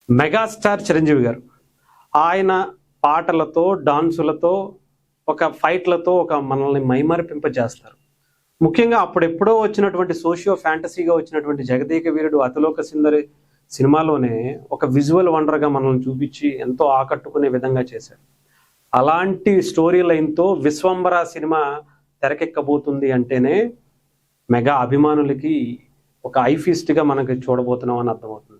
Megastar Chiranjeevi గారు ఆయన పాటలతో, డాన్సులతో, ఒక ఫైట్లతో మనల్ని మైమరిపింపజేస్తారు. ముఖ్యంగా అప్పుడెప్పుడో వచ్చినటువంటి సోషియో ఫ్యాంటసీగా వచ్చినటువంటి 'జగదేక వీరుడు అతిలోక సుందరి' సినిమాలోనే ఒక విజువల్ వండర్గా మనల్ని చూపించి ఎంతో ఆకట్టుకునే విధంగా చేశారు. అలాంటి స్టోరీ లైన్తో 'విశ్వంబర' సినిమా తెరకెక్కబోతుంది అంటేనే మెగా అభిమానులకి ఒక ఐఫీస్ట్గా మనకి చూడబోతున్నాం అని అర్థమవుతుంది.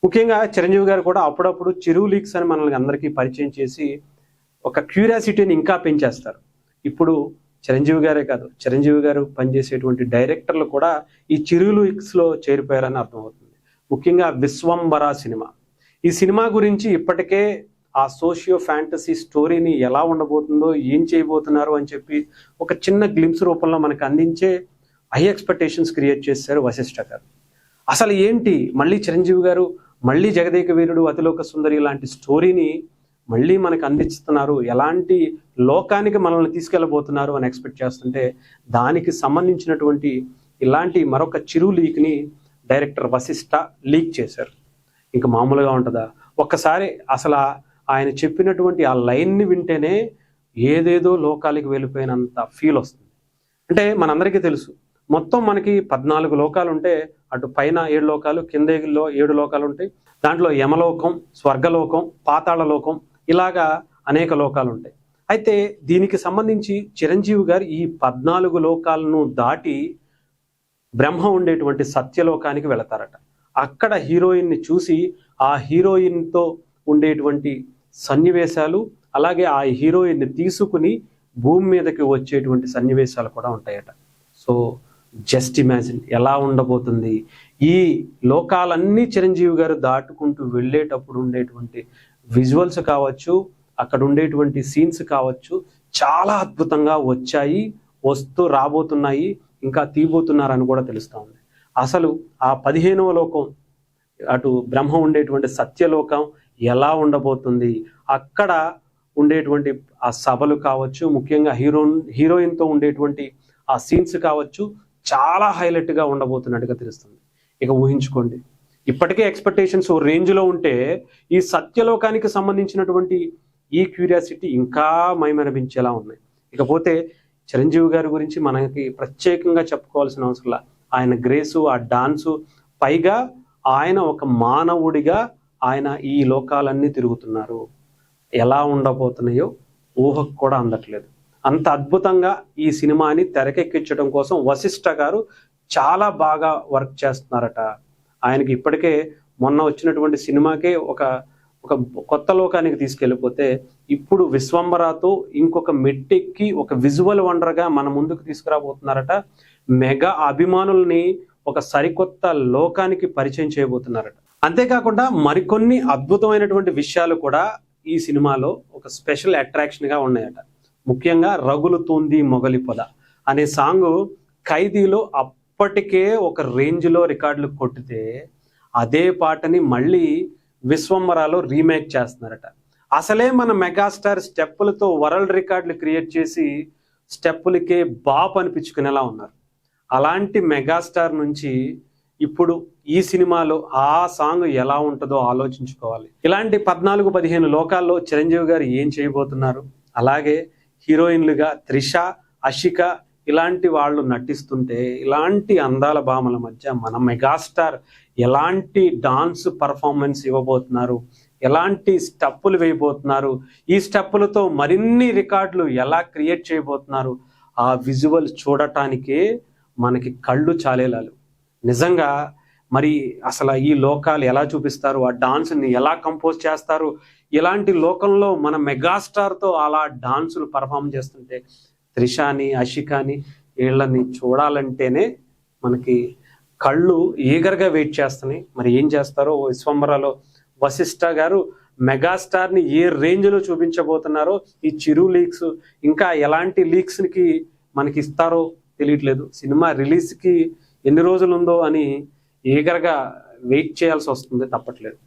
ముఖ్యంగా చిరంజీవి గారు కూడా అప్పుడప్పుడు చిరు లీక్స్ అని మనల్ని అందరికీ పరిచయం చేసి ఒక క్యూరియాసిటీని ఇంకా పెంచేస్తారు. ఇప్పుడు చిరంజీవి గారే కాదు, చిరంజీవి గారు పనిచేసేటువంటి డైరెక్టర్లు కూడా ఈ చిరు లీక్స్లో చేరిపోయారని అర్థమవుతుంది. ముఖ్యంగా 'విశ్వంబర' సినిమా, ఈ సినిమా గురించి ఇప్పటికే ఆ సోషియో ఫ్యాంటసీ స్టోరీని ఎలా ఉండబోతుందో, ఏం చేయబోతున్నారు అని చెప్పి ఒక చిన్న గ్లిమ్స్ రూపంలో మనకు అందించే హై ఎక్స్పెక్టేషన్స్ క్రియేట్ చేశారు వశిష్ఠ గారు. అసలు ఏంటి, మళ్ళీ చిరంజీవి గారు మళ్ళీ 'జగదేక వీరుడు అతిలోక సుందరి' లాంటి స్టోరీని మళ్ళీ మనకు అందిస్తున్నారు, ఎలాంటి లోకానికి మనల్ని తీసుకెళ్ళబోతున్నారు అని ఎక్స్పెక్ట్ చేస్తుంటే దానికి సంబంధించినటువంటి ఇలాంటి మరొక చిరు లీక్ని డైరెక్టర్ వశిష్ఠ లీక్ చేశారు. ఇంకా మామూలుగా ఉంటుందా? ఒక్కసారి అసలు ఆయన చెప్పినటువంటి ఆ లైన్ని వింటేనే ఏదేదో లోకాలకి వెళ్ళిపోయినంత ఫీల్ వస్తుంది. అంటే మనందరికీ తెలుసు, మొత్తం మనకి 14 లోకాలు ఉంటే అటు పైన 7 లోకాలు, కింద 7 లోకాలు ఉంటాయి. దాంట్లో యమలోకం, స్వర్గలోకం, పాతాళలోకం, ఇలాగా అనేక లోకాలు ఉంటాయి. అయితే దీనికి సంబంధించి చిరంజీవి గారు ఈ 14 లోకాలను దాటి బ్రహ్మ ఉండేటువంటి సత్యలోకానికి వెళతారట. అక్కడ హీరోయిన్ని చూసి ఆ హీరోయిన్తో ఉండేటువంటి సన్నివేశాలు, అలాగే ఆ హీరోయిన్ని తీసుకుని భూమి మీదకి వచ్చేటువంటి సన్నివేశాలు కూడా ఉంటాయట. సో జస్ట్ ఇమాజిన్ ఎలా ఉండబోతుంది. ఈ లోకాలన్నీ చిరంజీవి గారు దాటుకుంటూ వెళ్ళేటప్పుడు ఉండేటువంటి విజువల్స్ కావచ్చు, అక్కడ ఉండేటువంటి సీన్స్ కావచ్చు, చాలా అద్భుతంగా వచ్చాయి, వస్తూ రాబోతున్నాయి, ఇంకా తీయబోతున్నారని కూడా తెలుస్తూ ఉంది. అసలు ఆ 15వ లోకం, అటు బ్రహ్మ ఉండేటువంటి సత్యలోకం ఎలా ఉండబోతుంది, అక్కడ ఉండేటువంటి ఆ సభలు కావచ్చు, ముఖ్యంగా హీరోయిన్తో ఉండేటువంటి ఆ సీన్స్ కావచ్చు, చాలా హైలైట్గా ఉండబోతున్నట్టుగా తెలుస్తుంది. ఇక ఊహించుకోండి, ఇప్పటికే ఎక్స్పెక్టేషన్స్ ఓ రేంజ్లో ఉంటే ఈ సత్యలోకానికి సంబంధించినటువంటి ఈ క్యూరియాసిటీ ఇంకా మైమరపించేలా ఉన్నాయి. ఇకపోతే చిరంజీవి గారి గురించి మనకి ప్రత్యేకంగా చెప్పుకోవాల్సిన అవసరం, ఆయన గ్రేసు, ఆ డాన్సు, పైగా ఆయన ఒక మానవుడిగా ఆయన ఈ లోకాలన్నీ తిరుగుతున్నారు. ఎలా ఉండబోతున్నాయో ఊహకు కూడా అందట్లేదు. అంత అద్భుతంగా ఈ సినిమాని తెరకెక్కించడం కోసం వశిష్ఠ గారు చాలా బాగా వర్క్ చేస్తున్నారట. ఆయనకి ఇప్పటికే మొన్న వచ్చినటువంటి సినిమాకే ఒక కొత్త లోకానికి తీసుకెళ్ళిపోతే ఇప్పుడు 'విశ్వంబర'తో ఇంకొక మెట్టెక్కి ఒక విజువల్ వండర్గా మన ముందుకు తీసుకురాబోతున్నారట. మెగా అభిమానుల్ని ఒక సరికొత్త లోకానికి పరిచయం చేయబోతున్నారట. అంతేకాకుండా మరికొన్ని అద్భుతమైనటువంటి విషయాలు కూడా ఈ సినిమాలో ఒక స్పెషల్ అట్రాక్షన్గా ఉన్నాయట. ముఖ్యంగా 'రగులుతోంది మొగలి పొద' అనే సాంగ్ ఖైదీలో అప్పటికే ఒక రేంజ్లో రికార్డులు కొట్టితే అదే పాటని మళ్ళీ 'విశ్వంబర'లో రీమేక్ చేస్తున్నారట. అసలే మన మెగాస్టార్ స్టెప్పులతో వరల్డ్ రికార్డులు క్రియేట్ చేసి స్టెప్పులకే బాప్ అనిపించుకునేలా ఉన్నారు. అలాంటి మెగాస్టార్ నుంచి ఇప్పుడు ఈ సినిమాలో ఆ సాంగ్ ఎలా ఉంటుందో ఆలోచించుకోవాలి. ఇలాంటి 14-15 లోకాల్లో చిరంజీవి గారు ఏం చేయబోతున్నారు, అలాగే హీరోయిన్లుగా త్రిష, అషిక ఇలాంటి వాళ్ళు నటిస్తుంటే ఇలాంటి అందాల భామల మధ్య మన మెగాస్టార్ ఎలాంటి డాన్స్ పర్ఫార్మెన్స్ ఇవ్వబోతున్నారు, ఎలాంటి స్టెప్పులు వేయబోతున్నారు, ఈ స్టెప్పులతో మరిన్ని రికార్డులు ఎలా క్రియేట్ చేయబోతున్నారు, ఆ విజువల్ చూడటానికే మనకి కళ్ళు చాలేలాలు. నిజంగా మరి అసలు ఈ లోకాలు ఎలా చూపిస్తారు, ఆ డాన్స్ని ఎలా కంపోజ్ చేస్తారు, ఇలాంటి లోకంలో మన మెగాస్టార్తో అలా డాన్సులు పర్ఫామ్ చేస్తుంటే త్రిషాని, అషికాని వీళ్ళని చూడాలంటేనే మనకి కళ్ళు ఈగర్గా వెయిట్ చేస్తున్నాయి. మరి ఏం చేస్తారో 'విశ్వంబర'లో వశిష్ఠ గారు మెగాస్టార్ని ఏ రేంజ్లో చూపించబోతున్నారో, ఈ చిరు లీక్స్ ఇంకా ఎలాంటి లీక్స్కి మనకి ఇస్తారో తెలియట్లేదు. సినిమా రిలీజ్కి ఎన్ని రోజులు ఉందో అని ఈగర్గా వెయిట్ చేయాల్సి వస్తుంది, తప్పట్లేదు.